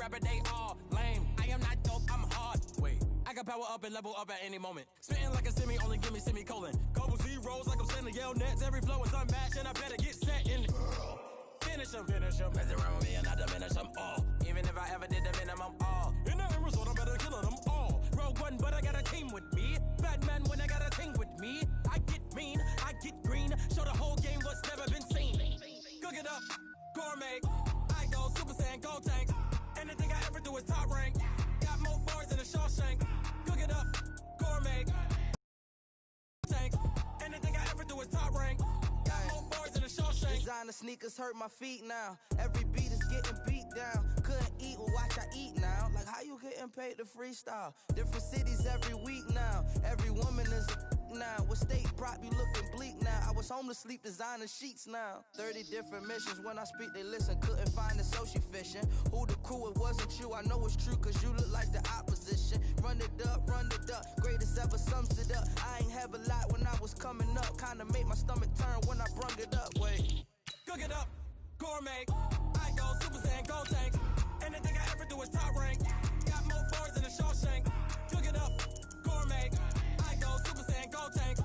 rapper, they all lame. I am not dope, I'm hard. Wait, I can power up and level up at any moment. Spitting like a semi, only give me semicolon. Couple zeros like I'm sending yell nets. Every flow is unmatched and I better get set in. Finish them. Mess around with me and I diminish them all. Even if I ever did the minimum all. In the end result, I'm better killing them all. Rogue one, but I got a team with me. Batman when I got a team with me. I get mean, I get green. Show the whole game what's never been seen. Cook it up, gourmet. I go Super Saiyan, gold tank. Anything I ever do is top rank. Got more bars than a Shawshank. Cook it up, gourmet. Tank. Anything I ever do is top rank. Got more bars than a Shawshank. Designer sneakers hurt my feet now. Every beat is getting beat down. Couldn't eat, well watch I eat now. Like how you getting paid to freestyle? Different cities every week now. Every woman is a now. What state prop you looking bleak now? I was home to sleep designer sheets now. 30 different missions. When I speak they listen. Couldn't find it so she fishing. Who the crew? It wasn't you. I know it's true cause you look like the opposition. Run it up. Greatest ever sums it up. I ain't have a lot when I was coming up. Kinda made my stomach turn when I brung it up. Wait. Cook it up, gourmet. I go Super Saiyan, gold tank. Anything I ever do is top rank. Got more bars than a Shawshank. Cook it up, gourmet. I go Super Saiyan, gold tank.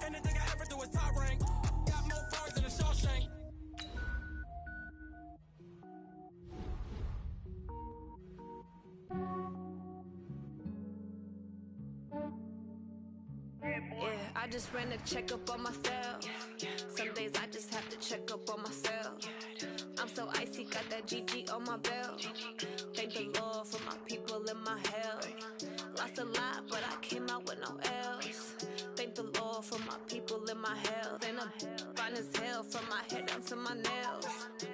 Anything I ever do is top rank. Got more bars than a Shawshank. Yeah, I just ran a checkup on myself. Some days I just have to check up on myself. I'm so icy, got that GG on my belt. Thank the Lord for my people and my health. Lost a lot, but I came out with no else. Thank the Lord for my people and my health. And I'm fine as hell from my head down to my nails.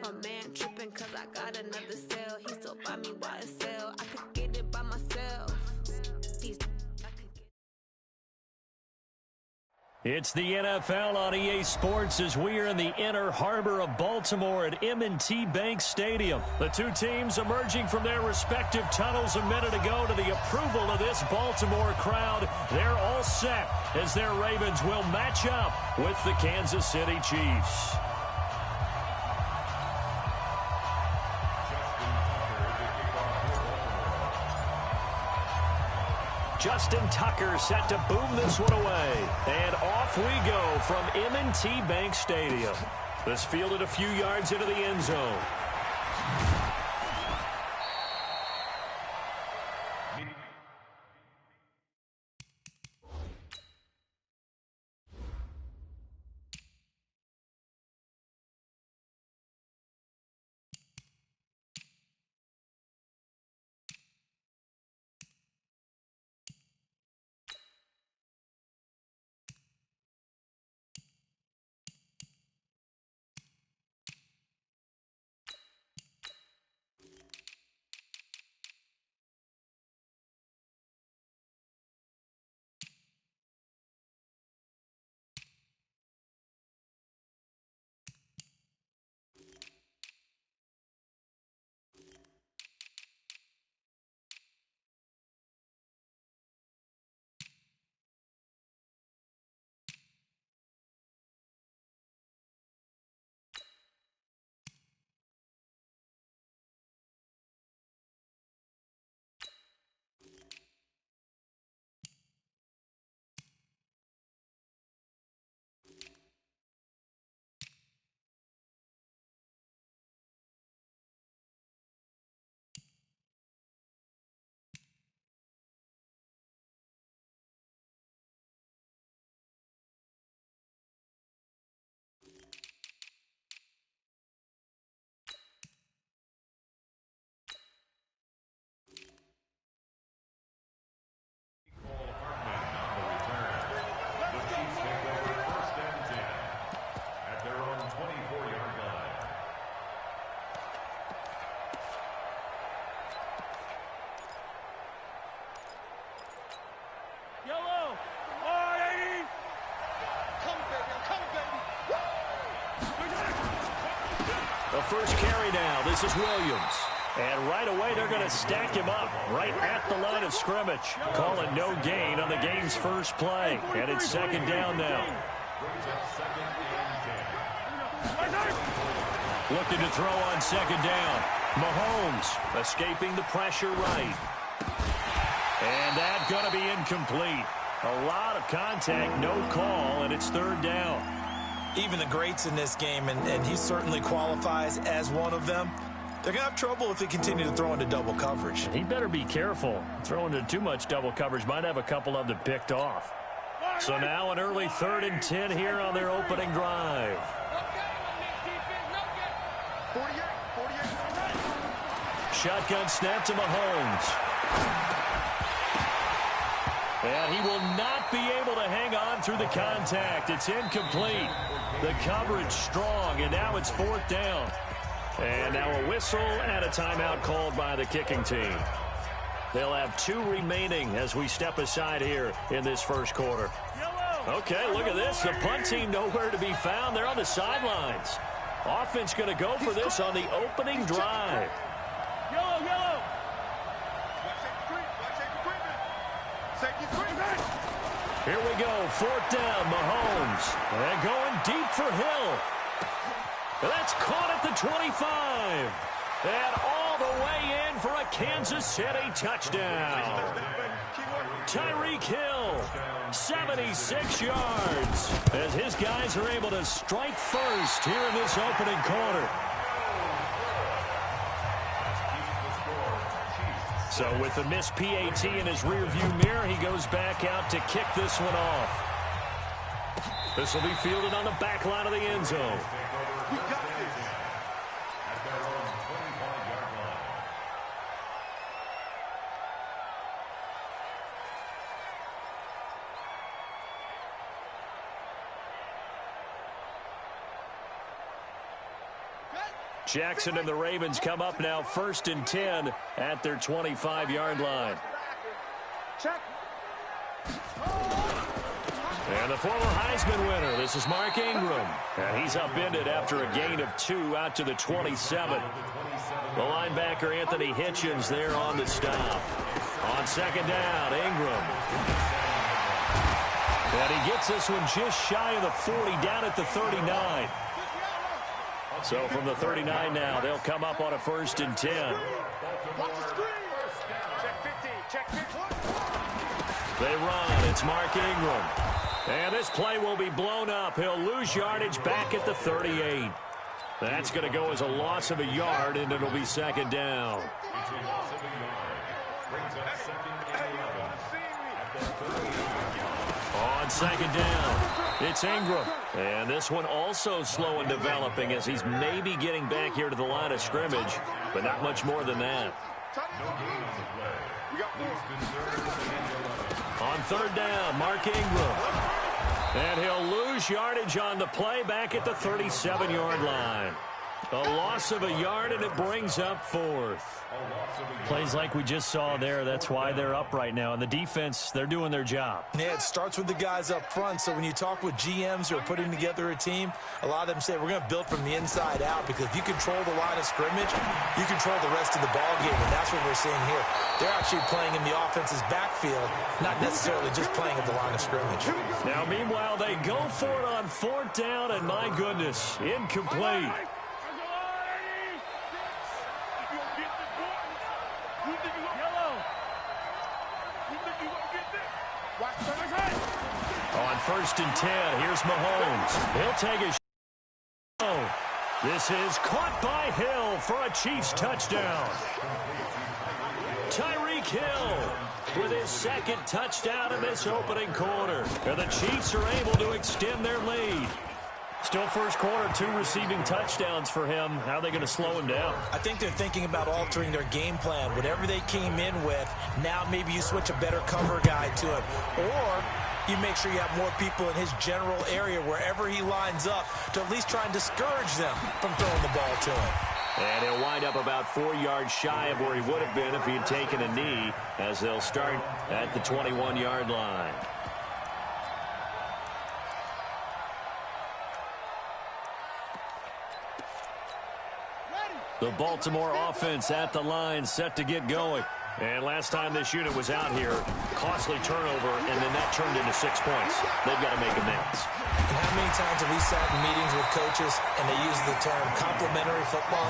My man tripping cause I got another cell. He still buy me YSL. I could get it by myself. It's the NFL on EA Sports as we are in the inner harbor of Baltimore at M&T Bank Stadium. The two teams emerging from their respective tunnels a minute ago to the approval of this Baltimore crowd. They're all set as their Ravens will match up with the Kansas City Chiefs. Justin Tucker set to boom this one away. And off we go from M&T Bank Stadium. This fielded a few yards into the end zone. The first carry down. This is Williams. And right away, they're going to stack him up right at the line of scrimmage. Calling no gain on the game's first play. And it's second down now. Looking to throw on second down. Mahomes escaping the pressure right. And that's going to be incomplete. A lot of contact, no call, and it's third down. Even the greats in this game, and he certainly qualifies as one of them, they're going to have trouble if they continue to throw into double coverage. He better be careful. Throwing into too much double coverage might have a couple of them picked off. So now an early 3rd and 10 here on their opening drive. Shotgun snap to Mahomes. And he will not be able to hang on through the contact. It's incomplete. The coverage strong, and now it's 4th down. And now a whistle and a timeout called by the kicking team. They'll have 2 remaining as we step aside here in this first quarter. Okay, look at this. The punt team nowhere to be found. They're on the sidelines. Offense going to go for this on the opening drive. Here we go, 4th down, Mahomes. And going deep for Hill. That's caught at the 25. And all the way in for a Kansas City touchdown. Tyreek Hill, 76 yards, as his guys are able to strike first here in this opening quarter. So with the missed PAT in his rearview mirror, he goes back out to kick this one off. This will be fielded on the back line of the end zone. Jackson and the Ravens come up now 1st and 10 at their 25-yard line. And the former Heisman winner, this is Mark Ingram. And he's upended after a gain of 2 out to the 27. The linebacker Anthony Hitchens there on the stop. On 2nd down, Ingram. And he gets this one just shy of the 40, down at the 39. So from the 39 now, they'll come up on a 1st and 10. They run. It's Mark Ingram. And this play will be blown up. He'll lose yardage back at the 38. That's going to go as a loss of a yard, and it'll be 2nd down. On 2nd down, it's Ingram. And this one also slow in developing as he's maybe getting back here to the line of scrimmage, but not much more than that. On 3rd down, Mark Ingram. And he'll lose yardage on the play back at the 37-yard line. A loss of a yard, and it brings up 4th. Plays like we just saw there, that's why they're up right now. And the defense, they're doing their job. Yeah, it starts with the guys up front. So when you talk with GMs who are putting together a team, a lot of them say we're going to build from the inside out, because if you control the line of scrimmage, you control the rest of the ball game, and that's what we're seeing here. They're actually playing in the offense's backfield, not necessarily just playing at the line of scrimmage. Now, meanwhile, they go for it on 4th down, and my goodness, incomplete. On 1st and 10, here's Mahomes. He'll take a shot. This is caught by Hill for a Chiefs touchdown. Tyreek Hill with his 2nd touchdown in this opening quarter. And the Chiefs are able to extend their lead. Still first quarter, 2 receiving touchdowns for him. How are they going to slow him down? I think they're thinking about altering their game plan. Whatever they came in with, now maybe you switch a better cover guy to him. Or you make sure you have more people in his general area wherever he lines up to at least try and discourage them from throwing the ball to him. And he'll wind up about 4 yards shy of where he would have been if he had taken a knee, as they'll start at the 21-yard line. The Baltimore offense at the line, set to get going. And last time this unit was out here, costly turnover, and then that turned into 6 points. They've got to make amends. And how many times have we sat in meetings with coaches and they use the term complementary football?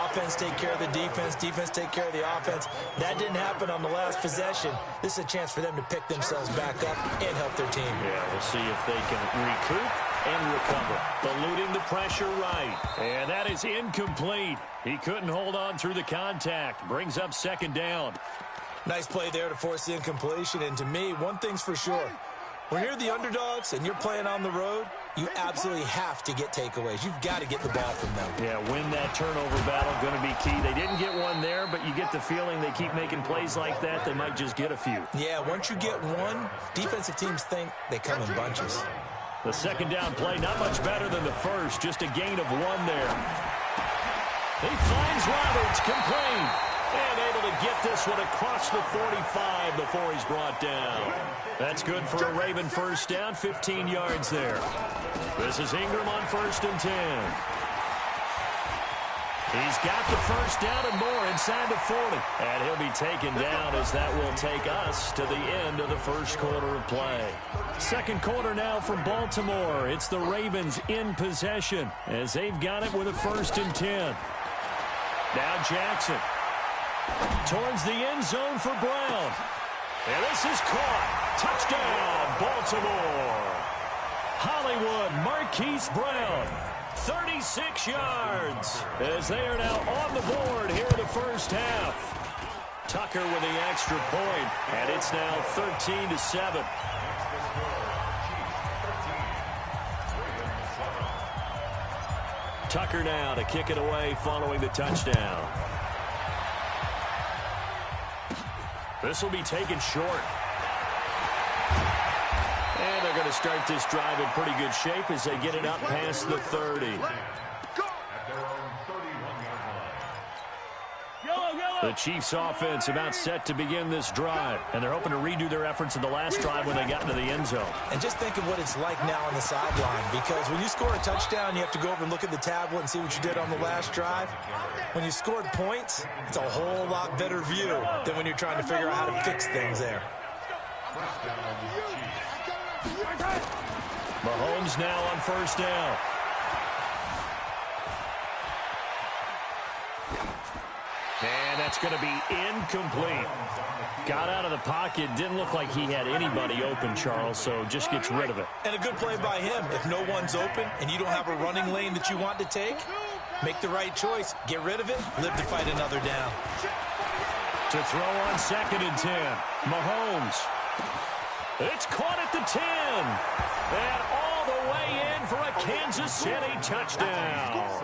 Offense take care of the defense, defense take care of the offense. That didn't happen on the last possession. This is a chance for them to pick themselves back up and help their team. Yeah, we'll see if they can recoup and recover. Eluding the pressure right. And that is incomplete. He couldn't hold on through the contact. Brings up second down. Nice play there to force the incompletion. And to me, one thing's for sure. When you're the underdogs and you're playing on the road, you absolutely have to get takeaways. You've got to get the ball from them. Yeah, win that turnover battle, going to be key. They didn't get one there, but you get the feeling they keep making plays like that, they might just get a few. Yeah, once you get one, defensive teams think they come in bunches. The second down play, not much better than the first, just a gain of one there. He finds Roberts, complete, and able to get this one across the 45 before he's brought down. That's good for a Raven first down, 15 yards there. This is Ingram on 1st and 10. He's got the first down and more inside the 40. And he'll be taken down as that will take us to the end of the first quarter of play. Second quarter now from Baltimore. It's the Ravens in possession as they've got it with a 1st and 10. Now Jackson towards the end zone for Brown. And this is caught. Touchdown, Baltimore. Hollywood Marquise Brown, 36 yards, as they are now on the board here in the first half. Tucker with the extra point, and it's now 13-7. Tucker now to kick it away following the touchdown. This will be taken short. And they're going to start this drive in pretty good shape as they get it up past the 30. The Chiefs offense about set to begin this drive, and they're hoping to redo their efforts in the last drive when they got into the end zone. And just think of what it's like now on the sideline, because when you score a touchdown, you have to go over and look at the tablet and see what you did on the last drive. When you scored points, it's a whole lot better view than when you're trying to figure out how to fix things there. Mahomes now on 1st down. And that's going to be incomplete. Got out of the pocket. Didn't look like he had anybody open, Charles, so just gets rid of it. And a good play by him. If no one's open and you don't have a running lane that you want to take, make the right choice. Get rid of it. Live to fight another down. To throw on 2nd and 10. Mahomes. It's caught at the 10. And all the way in for a Kansas City touchdown.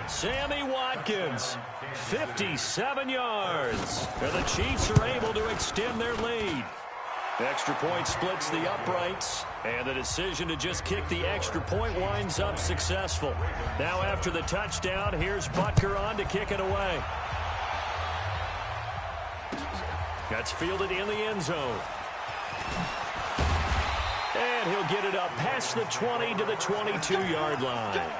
Sammy Watkins, 57 yards. And the Chiefs are able to extend their lead. Extra point splits the uprights, and the decision to just kick the extra point winds up successful. Now after the touchdown, here's Butker on to kick it away. That's fielded in the end zone. And he'll get it up past the 20 to the 22-yard line.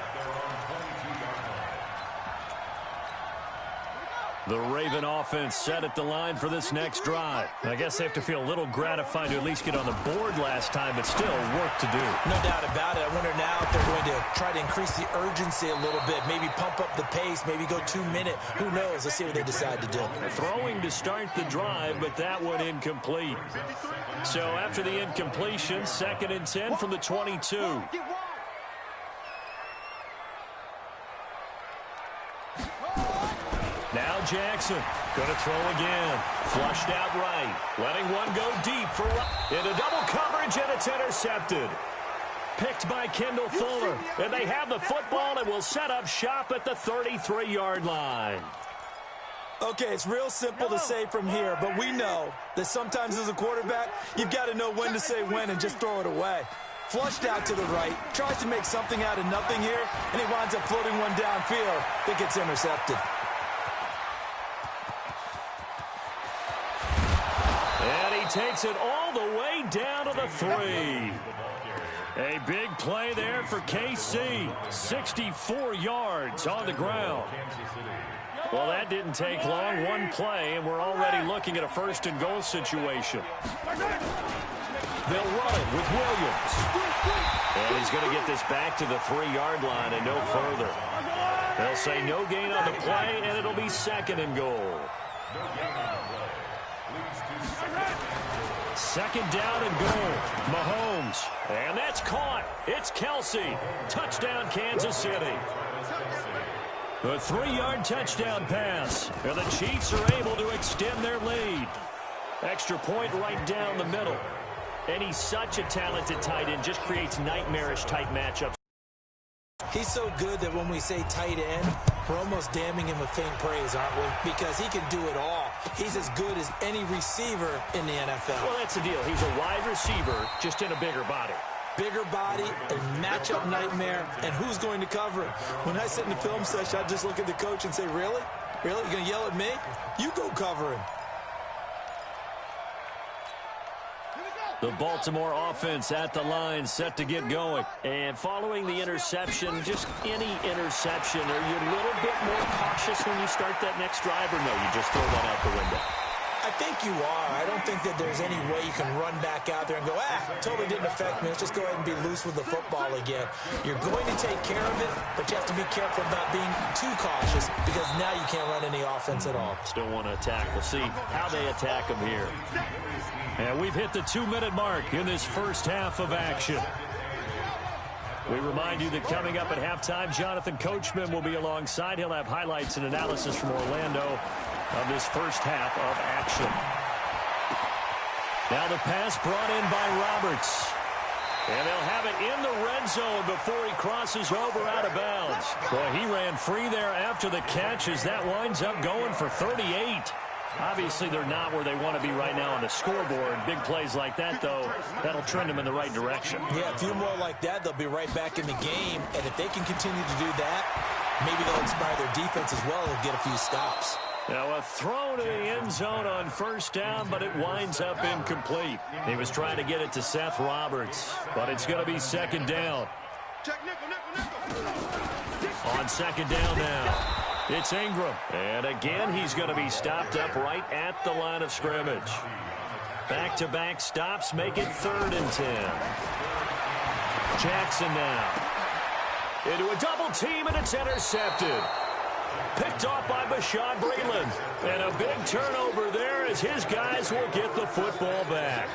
The Raven offense set at the line for this next drive. I guess they have to feel a little gratified to at least get on the board last time, but still work to do. No doubt about it. I wonder now if they're going to try to increase the urgency a little bit, maybe pump up the pace, maybe go 2-minute. Who knows? Let's see what they decide to do. Throwing to start the drive, but that one incomplete. So after the incompletion, 2nd and 10 from the 22. Now Jackson, going to throw again. Flushed out right. Letting one go deep for into double coverage, and it's intercepted. Picked by Kendall Fuller. And they have the football and will set up shop at the 33-yard line. Okay, it's real simple to say from here, but we know that sometimes as a quarterback, you've got to know when to say when and just throw it away. Flushed out to the right, tries to make something out of nothing here, and he winds up floating one downfield that gets intercepted. Takes it all the way down to the 3. A big play there for KC. 64 yards on the ground. Well, that didn't take long. One play, and we're already looking at a 1st and goal situation. They'll run it with Williams. And he's going to get this back to the 3-yard line and no further. They'll say no gain on the play, and it'll be 2nd and goal. 2nd down and goal. Mahomes. And that's caught. It's Kelsey. Touchdown, Kansas City. The 3-yard touchdown pass. And the Chiefs are able to extend their lead. Extra point right down the middle. And he's such a talented tight end. Just creates nightmarish-type matchups. He's so good that when we say tight end, we're almost damning him with faint praise, aren't we? Because he can do it all. He's as good as any receiver in the NFL. Well, that's the deal. He's a wide receiver, just in a bigger body. Bigger body, a matchup nightmare, and who's going to cover him? When I sit in the film session, I just look at the coach and say, really? Really? You're going to yell at me? You go cover him. The Baltimore offense at the line, set to get going. And following the interception, just any interception, are you a little bit more cautious when you start that next drive, or no, you just throw that out the window? I think you are. I don't think that there's any way you can run back out there and go, totally didn't affect me. Let's just go ahead and be loose with the football again. You're going to take care of it, but you have to be careful about being too cautious because now you can't run any offense at all. Still want to attack. We'll see how they attack them here. And we've hit the 2-minute mark in this first half of action. We remind you that coming up at halftime, Jonathan Coachman will be alongside. He'll have highlights and analysis from Orlando of this first half of action. Now the pass brought in by Roberts. And they'll have it in the red zone before he crosses over out of bounds. Boy, he ran free there after the catch as that winds up going for 38. Obviously, they're not where they want to be right now on the scoreboard. Big plays like that, though, that'll trend them in the right direction. Yeah, a few more like that, they'll be right back in the game. And if they can continue to do that, maybe they'll inspire their defense as well and get a few stops. Now a throw to the end zone on first down, but it winds up incomplete. He was trying to get it to Seth Roberts, but it's going to be 2nd down. On 2nd down now. It's Ingram. And again, he's going to be stopped up right at the line of scrimmage. Back-to-back stops make it 3rd and 10. Jackson now. Into a double team, and it's intercepted. Picked off by Bashaud Breeland. And a big turnover there as his guys will get the football back.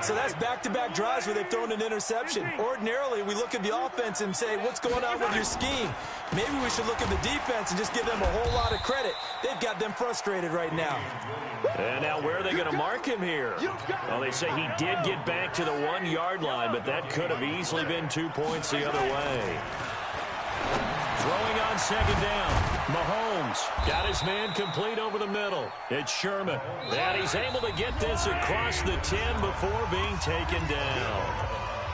So that's back-to-back drives where they've thrown an interception. Ordinarily, we look at the offense and say, what's going on with your scheme? Maybe we should look at the defense and just give them a whole lot of credit. They've got them frustrated right now. And now where are they going to mark him here? Well, they say he did get back to the 1-yard line, but that could have easily been 2 points the other way. Throwing on 2nd down. Mahomes got his man complete over the middle. It's Sherman. And he's able to get this across the 10 before being taken down.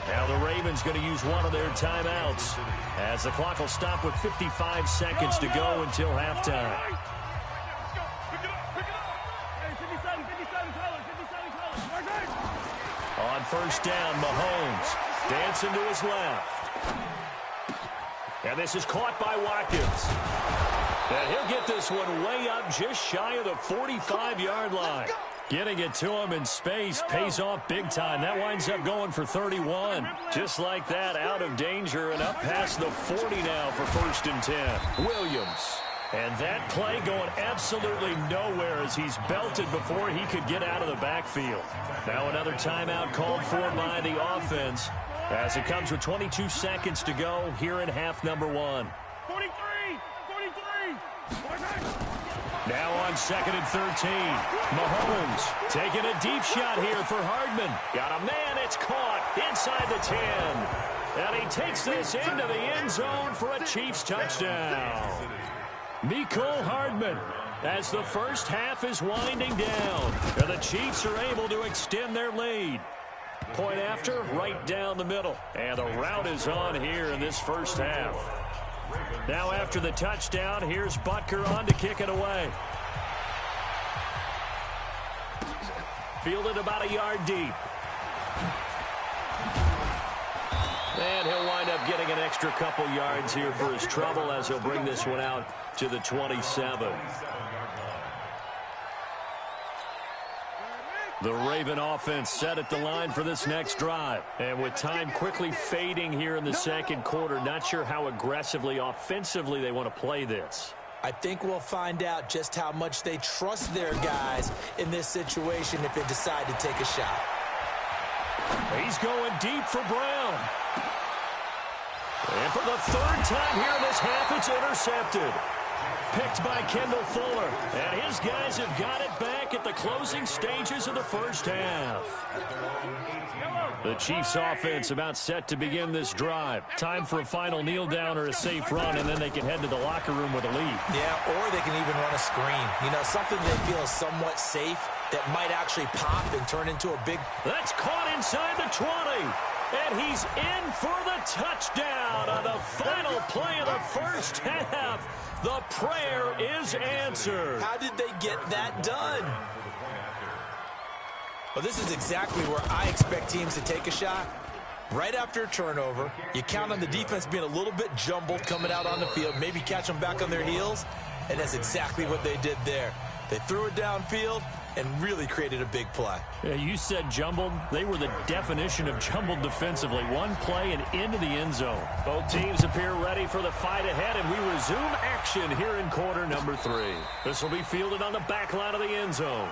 Now the Ravens going to use one of their timeouts as the clock will stop with 55 seconds to go until halftime. On first down, Mahomes dancing to his left. And this is caught by Watkins. And he'll get this one way up just shy of the 45-yard line. Getting it to him in space pays off big time. That winds up going for 31. Just like that, out of danger and up past the 40 now for 1st and 10. Williams. And that play going absolutely nowhere as he's belted before he could get out of the backfield. Now another timeout called for by the offense as it comes with 22 seconds to go here in half number 1. 43! Now on 2nd and 13. Mahomes taking a deep shot here for Hardman. Got a man, it's caught inside the 10. And he takes this into the end zone for a Chiefs touchdown. Mecole Hardman as the first half is winding down. And the Chiefs are able to extend their lead. Point after, right down the middle. And the route is on here in this first half. Now after the touchdown, here's Butker on to kick it away. Fielded about a yard deep. And he'll wind up getting an extra couple yards here for his trouble as he'll bring this one out to the 27. The Raven offense set at the line for this next drive. And with time quickly fading here in the second quarter, not sure how aggressively, offensively they want to play this. I think we'll find out just how much they trust their guys in this situation if they decide to take a shot. He's going deep for Brown. And for the third time here in this half, it's intercepted. Picked by Kendall Fuller. And his guys have got it back at the closing stages of the first half. The Chiefs offense about set to begin this drive. Time for a final kneel down or a safe run, and then they can head to the locker room with a lead. Yeah, or they can even run a screen. You know, something they feel is somewhat safe that might actually pop and turn into a big... That's caught inside the 20. And he's in for the touchdown on the final play of the first half. The prayer is answered. How did they get that done? Well, this is exactly where I expect teams to take a shot. Right after a turnover, you count on the defense being a little bit jumbled coming out on the field, maybe catch them back on their heels, and that's exactly what they did there. They threw it downfield and really created a big play. Yeah, you said jumbled. They were the definition of jumbled defensively. One play and into the end zone. Both teams appear ready for the fight ahead, and we resume action here in quarter number 3. This will be fielded on the back line of the end zone.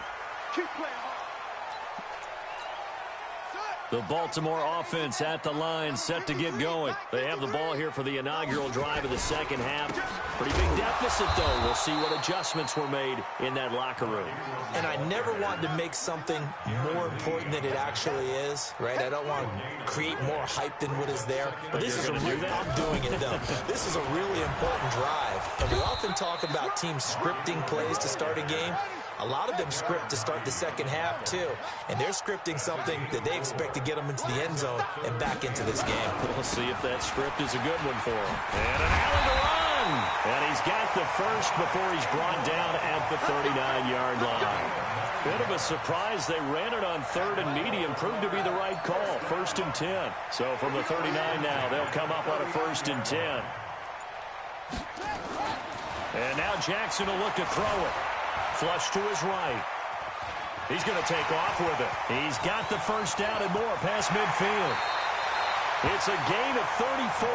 The Baltimore offense at the line, set to get going. They have the ball here for the inaugural drive of the second half. Pretty big deficit, though. We'll see what adjustments were made in that locker room. And I never want to make something more important than it actually is, right? I don't want to create more hype than what is there. But this is I'm doing it, though. This is a really important drive. And we often talk about teams scripting plays to start a game. A lot of them script to start the second half, too. And they're scripting something that they expect to get them into the end zone and back into this game. We'll see if that script is a good one for him. And an alley to run. And he's got the first before he's brought down at the 39-yard line. Bit of a surprise. They ran it on third and medium. Proved to be the right call. 1st and 10. So from the 39 now, they'll come up on a 1st and 10. And now Jackson will look to throw it. Flush to his right. He's going to take off with it. He's got the first down and more past midfield. It's a gain of 34.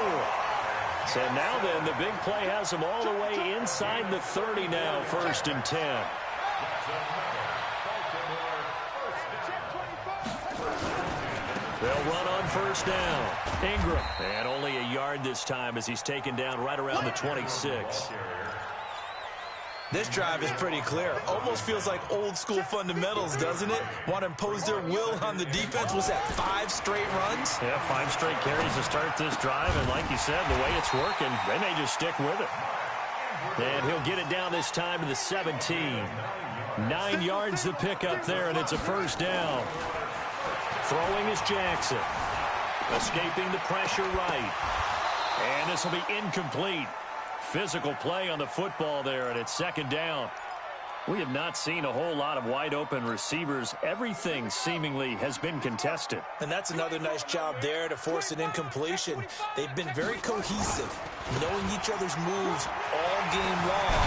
So now then, the big play has him all the way inside the 30 now, 1st and 10. They'll run on first down. Ingram. And only a yard this time as he's taken down right around the 26. This drive is pretty clear. Almost feels like old school fundamentals, doesn't it? Want to impose their will on the defense. Was that 5 straight runs? Yeah, 5 straight carries to start this drive. And like you said, the way it's working, they may just stick with it. And he'll get it down this time to the 17. 9 yards to pick up there, and it's a first down. Throwing is Jackson. Escaping the pressure right. And this will be incomplete. Physical play on the football there, and it's 2nd down. We have not seen a whole lot of wide-open receivers. Everything seemingly has been contested. And that's another nice job there to force an incompletion. They've been very cohesive, knowing each other's moves all game long,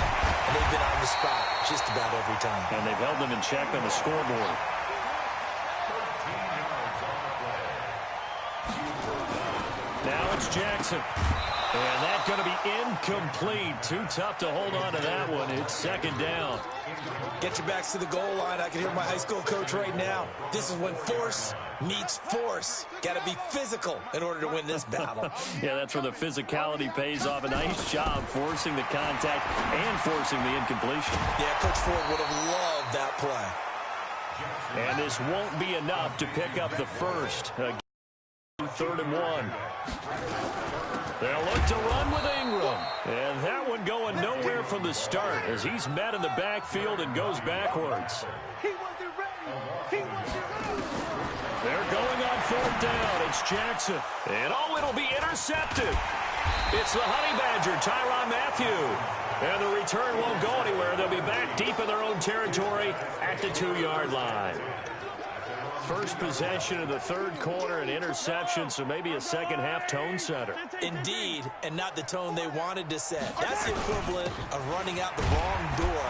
and they've been on the spot just about every time. And they've held them in check on the scoreboard. Now it's Jackson. And that's going to be incomplete. Too tough to hold on to that one. It's 2nd down. Get your backs to the goal line. I can hear my high school coach right now. This is when force meets force. Got to be physical in order to win this battle. Yeah, that's where the physicality pays off. A nice job forcing the contact and forcing the incompletion. Yeah, Coach Ford would have loved that play. And this won't be enough to pick up the first. 3rd and 1. They'll look to run with Ingram. And that one going nowhere from the start as he's met in the backfield and goes backwards. They're going on 4th down. It's Jackson. And it'll be intercepted. It's the Honey Badger, Tyrann Mathieu. And the return won't go anywhere. They'll be back deep in their own territory at the 2-yard line. First possession of the 3rd quarter, an interception, so maybe a second-half tone setter. Indeed, and not the tone they wanted to set. That's the equivalent of running out the wrong door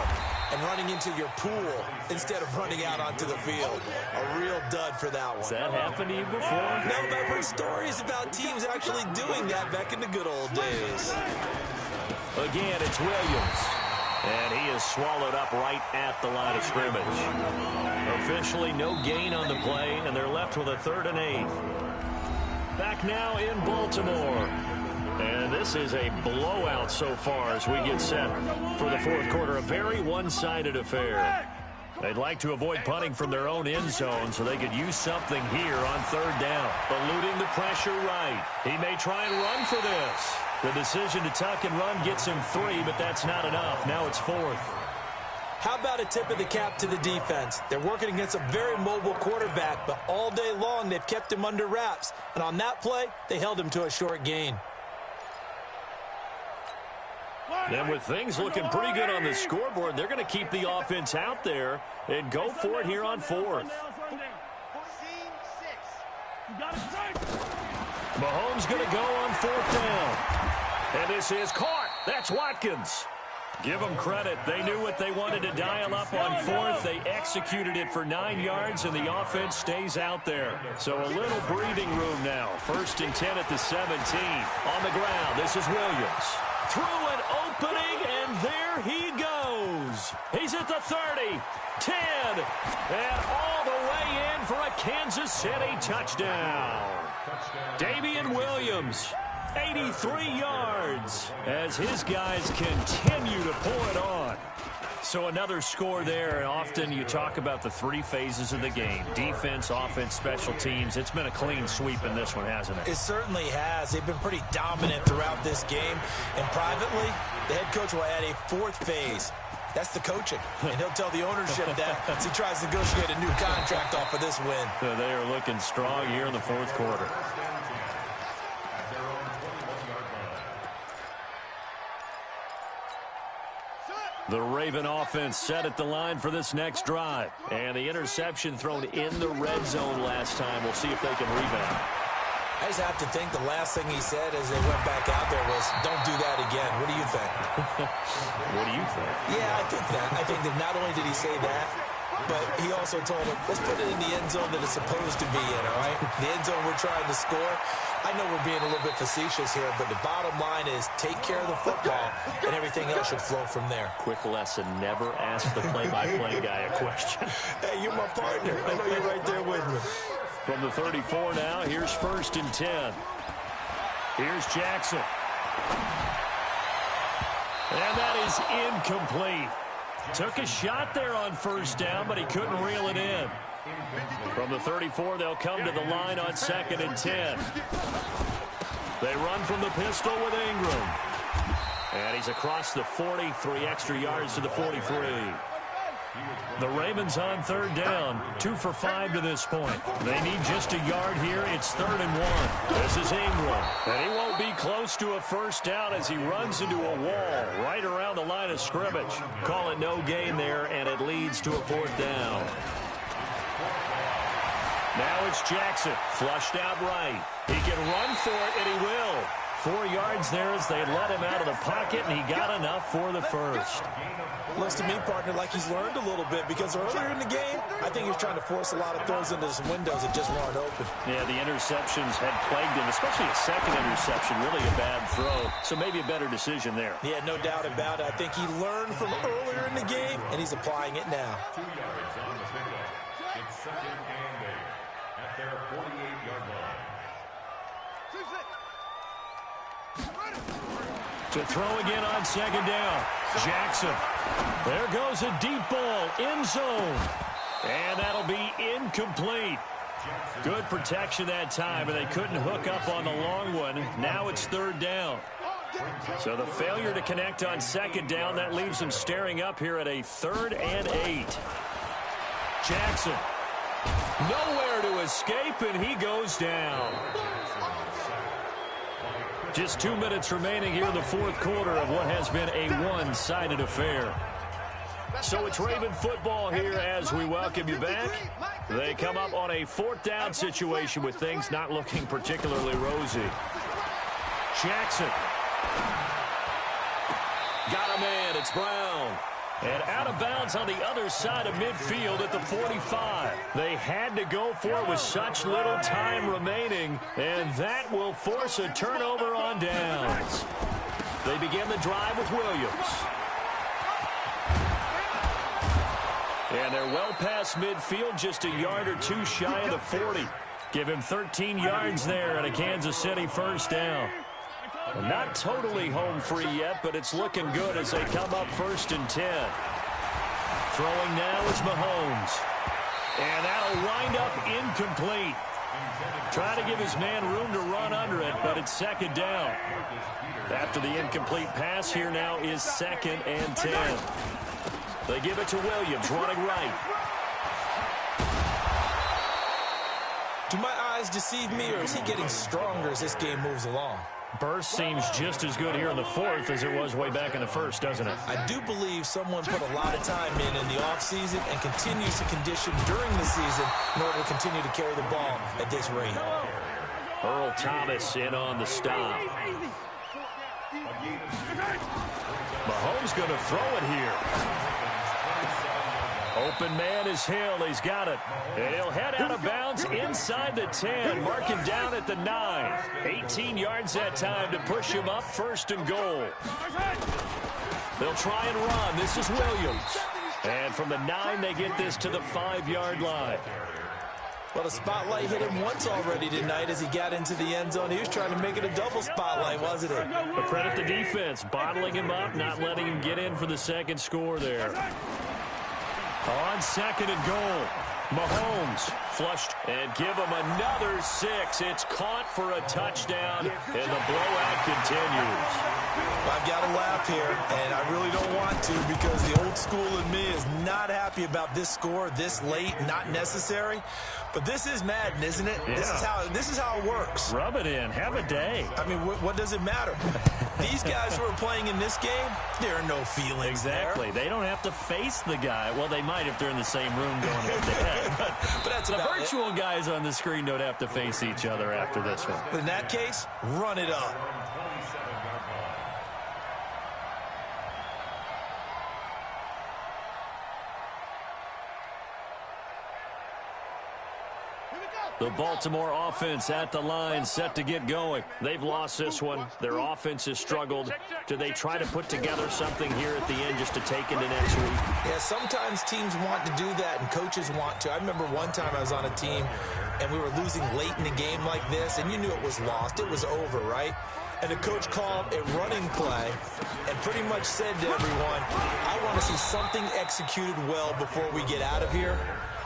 and running into your pool instead of running out onto the field. A real dud for that one. Has that happened to you before? No, but I've heard stories about teams actually doing that back in the good old days. Again, it's Williams. And he is swallowed up right at the line of scrimmage. Officially no gain on the play, and they're left with a 3rd and 8. Back now in Baltimore. And this is a blowout so far as we get set for the 4th quarter. A very one-sided affair. They'd like to avoid punting from their own end zone so they could use something here on 3rd down. Eluding the pressure right. He may try and run for this. The decision to tuck and run gets him 3, but that's not enough. Now it's 4th. How about a tip of the cap to the defense? They're working against a very mobile quarterback, but all day long they've kept him under wraps. And on that play, they held him to a short gain. And with things looking pretty good on the scoreboard, they're going to keep the offense out there and go for it here on 4th. Mahomes going to go on 4th down. And this is caught. That's Watkins. Give them credit. They knew what they wanted to dial up on 4th. They executed it for 9 yards, and the offense stays out there. So a little breathing room now. 1st and 10 at the 17. On the ground, this is Williams. Through an opening, and there he goes. He's at the 30, 10, and all the way in for a Kansas City touchdown. Damian Williams, 83 yards, as his guys continue to pull it on. So another score there, and often you talk about the 3 phases of the game. Defense, offense, special teams. It's been a clean sweep in this one, hasn't it? It certainly has. They've been pretty dominant throughout this game. And privately, the head coach will add a 4th phase. That's the coaching. And he'll tell the ownership that as he tries to negotiate a new contract off of this win. So they are looking strong here in the 4th quarter. The Raven offense set at the line for this next drive. And the interception thrown in the red zone last time. We'll see if they can rebound. I just have to think the last thing he said as they went back out there was, don't do that again. What do you think? What do you think? Yeah, I think that. I think that not only did he say that, but he also told him, let's put it in the end zone that it's supposed to be in, all right? The end zone we're trying to score. I know we're being a little bit facetious here, but the bottom line is take care of the football, and everything else should flow from there. Quick lesson, never ask the play-by-play guy a question. Hey, you're my partner. I know you're right there with me. From the 34 now, here's 1st and 10. Here's Jackson. And that is incomplete. Took a shot there on 1st down, but he couldn't reel it in. From the 34, they'll come to the line on 2nd and 10. They run from the pistol with Ingram. And he's across the 40, 3 extra yards to the 43. The Ravens on 3rd down, 2 for 5 to this point. They need just a yard here. It's 3rd and 1. This is Ingram. And he won't be close to a 1st down as he runs into a wall right around the line of scrimmage. Call it no gain there, and it leads to a 4th down. Now it's Jackson, flushed out right. He can run for it, and he will. 4 yards there as they let him out of the pocket, and he got enough for the 1st. Looks to me, partner, like he's learned a little bit because earlier in the game, I think he was trying to force a lot of throws into some windows that just weren't open. Yeah, the interceptions had plagued him, especially a second interception, really a bad throw. So maybe a better decision there. Yeah, no doubt about it. I think he learned from earlier in the game, and he's applying it now. 2 yards on the pickup. It's 2nd and 8 at their 48-yard line. To throw again on 2nd down. Jackson. There goes a deep ball. End zone. And that'll be incomplete. Good protection that time, and they couldn't hook up on the long one. Now it's 3rd down. So the failure to connect on 2nd down, that leaves them staring up here at a 3rd and 8. Jackson. Nowhere to escape, and he goes down. Just 2 minutes remaining here in the 4th quarter of what has been a one-sided affair. So it's Raven football here as we welcome you back. They come up on a 4th down situation with things not looking particularly rosy. Jackson. Got a man. It's Brown. And out of bounds on the other side of midfield at the 45. They had to go for it with such little time remaining, and that will force a turnover on downs. They begin the drive with Williams. And they're well past midfield, just a yard or two shy of the 40. Give him 13 yards there and a Kansas City first down. Not totally home free yet, but it's looking good as they come up 1st and 10. Throwing now is Mahomes. And that'll wind up incomplete. Trying to give his man room to run under it, but it's 2nd down. After the incomplete pass, here now is 2nd and 10. They give it to Williams, running right. Do my eyes deceive me, or is he getting stronger as this game moves along? Burst seems just as good here in the 4th as it was way back in the 1st, doesn't it? I do believe someone put a lot of time in the offseason and continues to condition during the season in order to continue to carry the ball at this rate. Earl Thomas in on the stop. Mahomes going to throw it here. Open man is Hill. He's got it. And he'll head out of bounds inside the 10. Mark him down at the 9. 18 yards that time to push him up 1st and goal. They'll try and run. This is Williams. And from the 9, they get this to the 5-yard line. Well, the spotlight hit him once already tonight as he got into the end zone. He was trying to make it a double spotlight, wasn't he? But credit the defense, bottling him up, not letting him get in for the 2nd score there. On 2nd and goal, Mahomes flushed and give him another 6. It's caught for a touchdown, and the blowout continues. I've got to laugh here, and I really don't want to because the old school in me is not happy about this score this late, not necessary. But this is Madden, isn't it? Yeah. This is how it works. Rub it in. Have a day. I mean, what does it matter? These guys who are playing in this game, there are no feelings exactly. there. They don't have to face the guy. Well, they might if they're in the same room going head-to-head. but that's the about virtual guys on the screen don't have to face each other after this one. In that case, run it up. The Baltimore offense at the line, set to get going. They've lost this one. Their offense has struggled. Do they try to put together something here at the end just to take into next week? Yeah, sometimes teams want to do that and coaches want to. I remember one time I was on a team and we were losing late in a game like this, and you knew it was lost. It was over, right? And the coach called a running play and pretty much said to everyone, I want to see something executed well before we get out of here.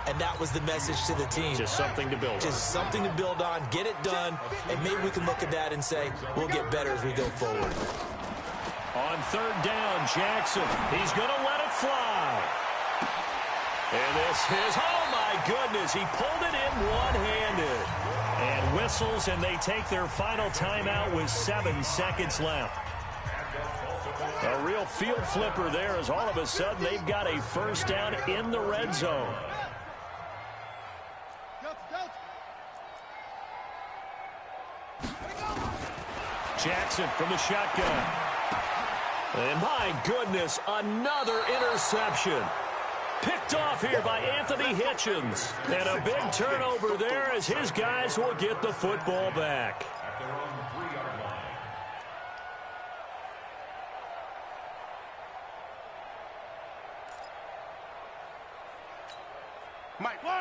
And that was the message to the team. Just something to build on. Just something to build on, get it done, and maybe we can look at that and say, we'll get better as we go forward. On 3rd down, Jackson. He's going to let it fly. And this is, oh my goodness, he pulled it in one-handed. And whistles, and they take their final timeout with 7 seconds left. A real field flipper there as all of a sudden they've got a first down in the red zone. Jackson from the shotgun. And my goodness, another interception. Picked off here by Anthony Hitchens. And a big turnover there as his guys will get the football back.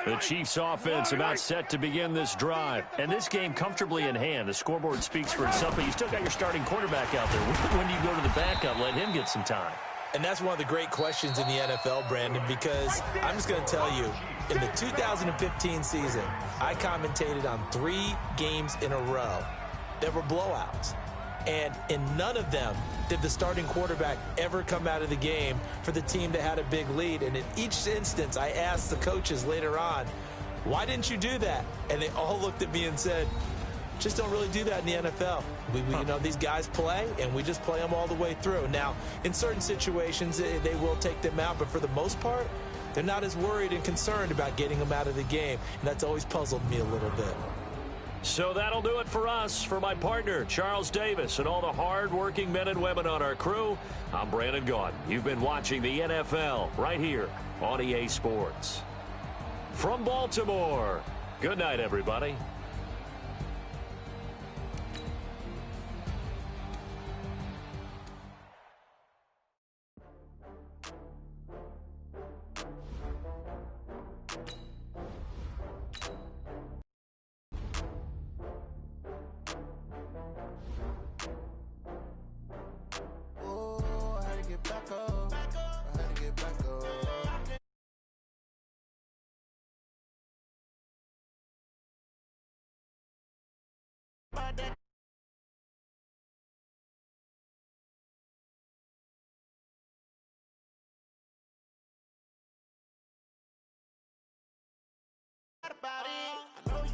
The Chiefs offense about set to begin this drive. And this game comfortably in hand. The scoreboard speaks for itself, but you still got your starting quarterback out there. When do you go to the backup, let him get some time? And that's one of the great questions in the NFL, Brandon, because I'm just going to tell you, in the 2015 season, I commentated on 3 games in a row that were blowouts. And in none of them did the starting quarterback ever come out of the game for the team that had a big lead. And in each instance, I asked the coaches later on, why didn't you do that? And they all looked at me and said, just don't really do that in the NFL. You know, these guys play, and we just play them all the way through. Now, in certain situations, they will take them out, but for the most part, they're not as worried and concerned about getting them out of the game. And that's always puzzled me a little bit. So that'll do it for us. For my partner, Charles Davis, and all the hard-working men and women on our crew, I'm Brandon Gaudin. You've been watching the NFL right here on EA Sports. From Baltimore, good night, everybody. About it. I know